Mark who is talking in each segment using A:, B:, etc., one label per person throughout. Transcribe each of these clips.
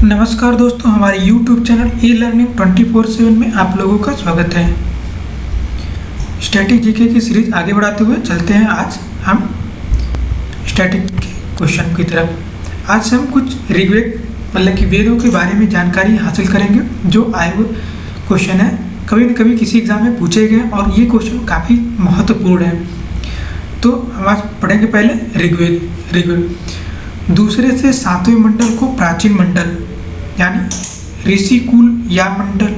A: नमस्कार दोस्तों, हमारे YouTube चैनल ई लर्निंग 24/7 में आप लोगों का स्वागत है। स्टैटिक जीके की सीरीज आगे बढ़ाते हुए चलते हैं। आज हम स्टैटिक के क्वेश्चन की तरफ। आज हम कुछ ऋग्वेद मतलब कि वेदों के बारे में जानकारी हासिल करेंगे जो आए हुए क्वेश्चन है, कभी न कभी किसी एग्जाम में पूछे गए और ये क्वेश्चन काफ़ी महत्वपूर्ण है। तो हम आज पढ़ेंगे पहले ऋग्वेद। दूसरे से सातवें मंडल को प्राचीन मंडल यानी ऋषि कुल या मंडल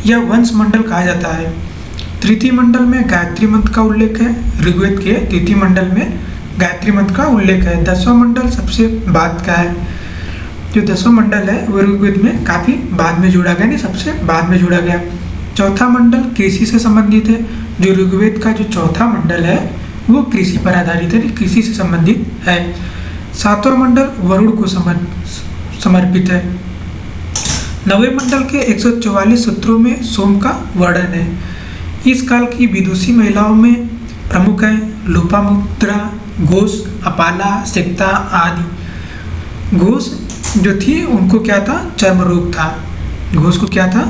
A: या वंश मंडल कहा जाता है। तृतीय मंडल में गायत्री मंत्र का उल्लेख है। ऋग्वेद के तृतीय मंडल में गायत्री मंत्र का उल्लेख है। 10वां मंडल सबसे बाद का है। जो 10वां मंडल है वो ऋग्वेद में काफ़ी बाद में जोड़ा गया, नहीं सबसे बाद में जोड़ा गया। चौथा मंडल कृषि से संबंधित है। जो ऋग्वेद का जो चौथा मंडल है वो कृषि पर आधारित है, कृषि से संबंधित है। 7वां मंडल वरुण को समर्पित है। 9वें मंडल के 144 सूत्रों में सोम का वर्णन है। इस काल की विदुषी महिलाओं में प्रमुख है लोपामुद्रा, घोष, अपाला, सिक्ता आदि। घोष जो थी उनको क्या था, चर्म रोग था। घोष को क्या था,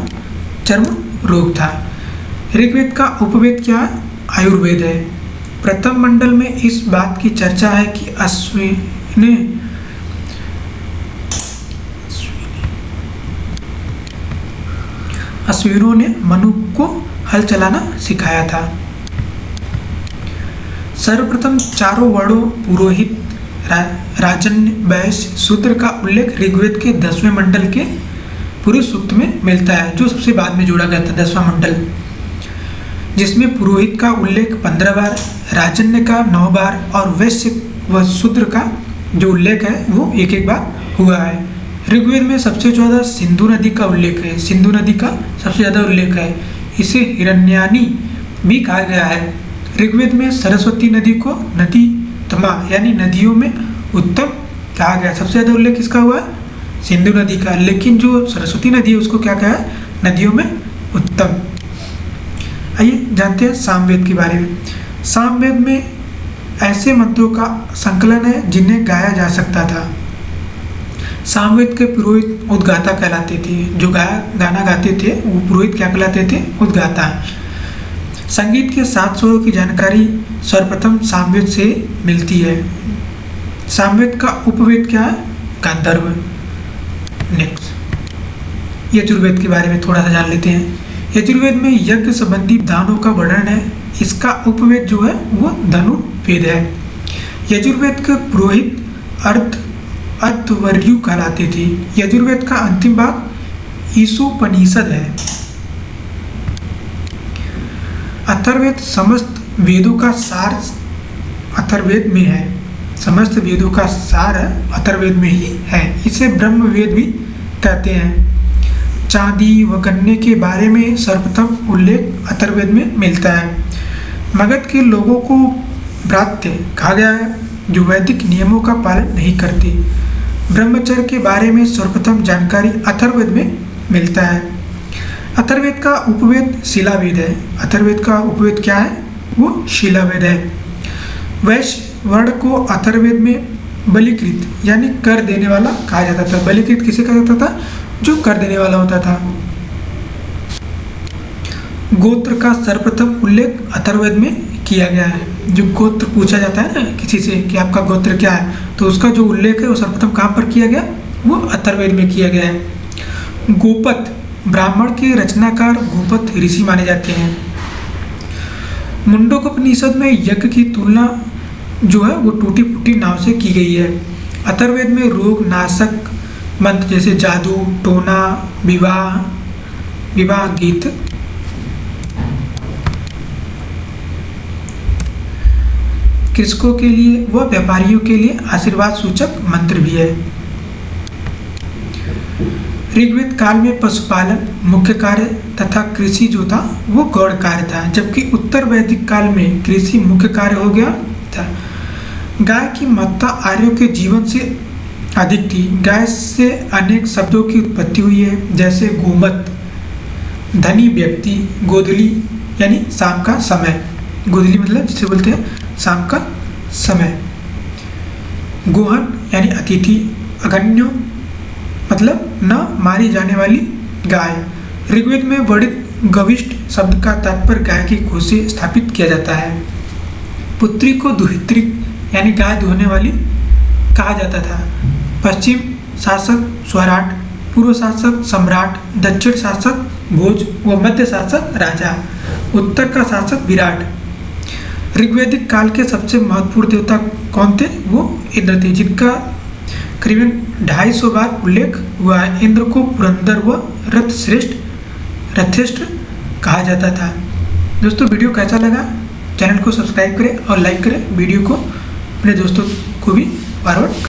A: चर्म रोग था। ऋग्वेद का उपवेद क्या है, आयुर्वेद है। प्रथम मंडल में इस बात की चर्चा है कि अश्विनों ने मनु को हल चलाना सिखाया था। सर्वप्रथम चारों वर्णों पुरोहित, राजन्य, वैश्य, शूद्र का उल्लेख ऋग्वेद के 10वें मंडल के पुरुष सूक्त में मिलता है, जो सबसे बाद में जोड़ा गया था 10वां मंडल, जिसमें पुरोहित का उल्लेख 15 बार, राजन्य का 9 बार और वैश्य व शूद्र का जो उल्लेख है वो एक बार हुआ है। ऋग्वेद में सबसे ज़्यादा सिंधु नदी का उल्लेख है। सिंधु नदी का सबसे ज़्यादा उल्लेख है। इसे हिरण्यानी भी कहा गया है। ऋग्वेद में सरस्वती नदी को नदी तमा यानी नदियों में उत्तम कहा गया। सबसे ज़्यादा उल्लेख किसका हुआ है, सिंधु नदी का, लेकिन जो सरस्वती नदी है उसको क्या कहा है, नदियों में उत्तम। आइए जानते हैं सामवेद के बारे में। सामवेद में ऐसे मंत्रों का संकलन है जिन्हें गाया जा सकता था। सामवेद के पुरोहित उद्गाता कहलाते थे। जो गाना गाते थे वो पुरोहित क्या कहलाते थे, उद्गाता। संगीत के 7 स्वरों की जानकारी सर्वप्रथम सामवेद से मिलती है। सामवेद का उपवेद क्या है, गांधर्व। नेक्स्ट यजुर्वेद के बारे में थोड़ा सा जान लेते हैं। यजुर्वेद में यज्ञ संबंधी दानों का वर्णन है। इसका उपवेद जो है वो धनुर्वेद है। यजुर्वेद के पुरोहित अर्धवर्यु कहलाते थे। यजुर्वेद का अंतिम भाग ईशोपनिषद है। अथर्ववेद समस्त वेदों का सार अथर्ववेद में है। समस्त वेदों का सार अथर्ववेद में ही है। इसे ब्रह्मवेद भी कहते हैं। चांदी व गन्ने के बारे में सर्वप्रथम उल्लेख अथर्ववेद में मिलता है। मगध के लोगों को भ्रात्य कहा गया है जो वैदिक नियमों का पालन नहीं करते। ब्रह्मचर्य के बारे में सर्वप्रथम जानकारी अथर्ववेद में मिलता है। अथर्ववेद का उपवेद शिलावेद है। अथर्ववेद का उपवेद क्या है, वो शिलावेद है। वैश्य वर्ण को अथर्ववेद में बलिकृत यानी कर देने वाला कहा जाता था। बलिकृत किसे कहा जाता था, जो कर देने वाला होता था। गोत्र का सर्वप्रथम उल्लेख अथर्ववेद में किया गया है। जो गोत्र पूछा जाता है ना किसी से कि आपका गोत्र क्या है, तो उसका जो उल्लेख है वो सर्वप्रथम कहाँ पर किया गया, वो अथर्ववेद में किया गया है। गोपत ब्राह्मण के रचनाकार गोपत ऋषि माने जाते हैं। मुंडकोपनिषद में यज्ञ की तुलना जो है वो टूटी फूटी नाव से की गई है। अथर्ववेद में रोग नाशक मंत्र जैसे जादू, टोना, विवाह गीत, कृषकों के लिए व व्यापारियों के लिए आशीर्वाद सूचक मंत्र भी है। ऋग्वेद काल में पशुपालन मुख्य कार्य तथा कृषि जो था वो गौण कार्य था, जबकि उत्तर वैदिक काल में कृषि मुख्य कार्य हो गया था। गाय की महत्ता आर्यों के जीवन से अधिक थी। गाय से अनेक शब्दों की उत्पत्ति हुई है, जैसे गोमत, धनी व्यक्ति, गोधली यानी शाम का समय। गोधली मतलब जिसे बोलते हैं शाम का समय। गोहन यानी अतिथि, अगण्यो मतलब न मारी जाने वाली गाय। ऋग्वेद में वर्णित गविष्ठ शब्द का तात्पर्य गाय की गोद से स्थापित किया जाता है। पुत्री को दुहित्री यानी गाय दुहने वाली कहा जाता था। पश्चिम शासक स्वराट, पूर्व शासक सम्राट, दक्षिण शासक भोज व मध्य शासक राजा, उत्तर का शासक विराट। ऋग्वैदिक काल के सबसे महत्वपूर्ण देवता कौन थे? वो इंद्र थे, जिनका करीबन 250 बार उल्लेख हुआ है। इंद्र को पुरंदर व रथश्रेष्ठ कहा जाता था। दोस्तों वीडियो कैसा लगा? चैनल को सब्सक्राइब करें और लाइक करें। वीडियो को अपने दोस्तों को भी फॉरवर्ड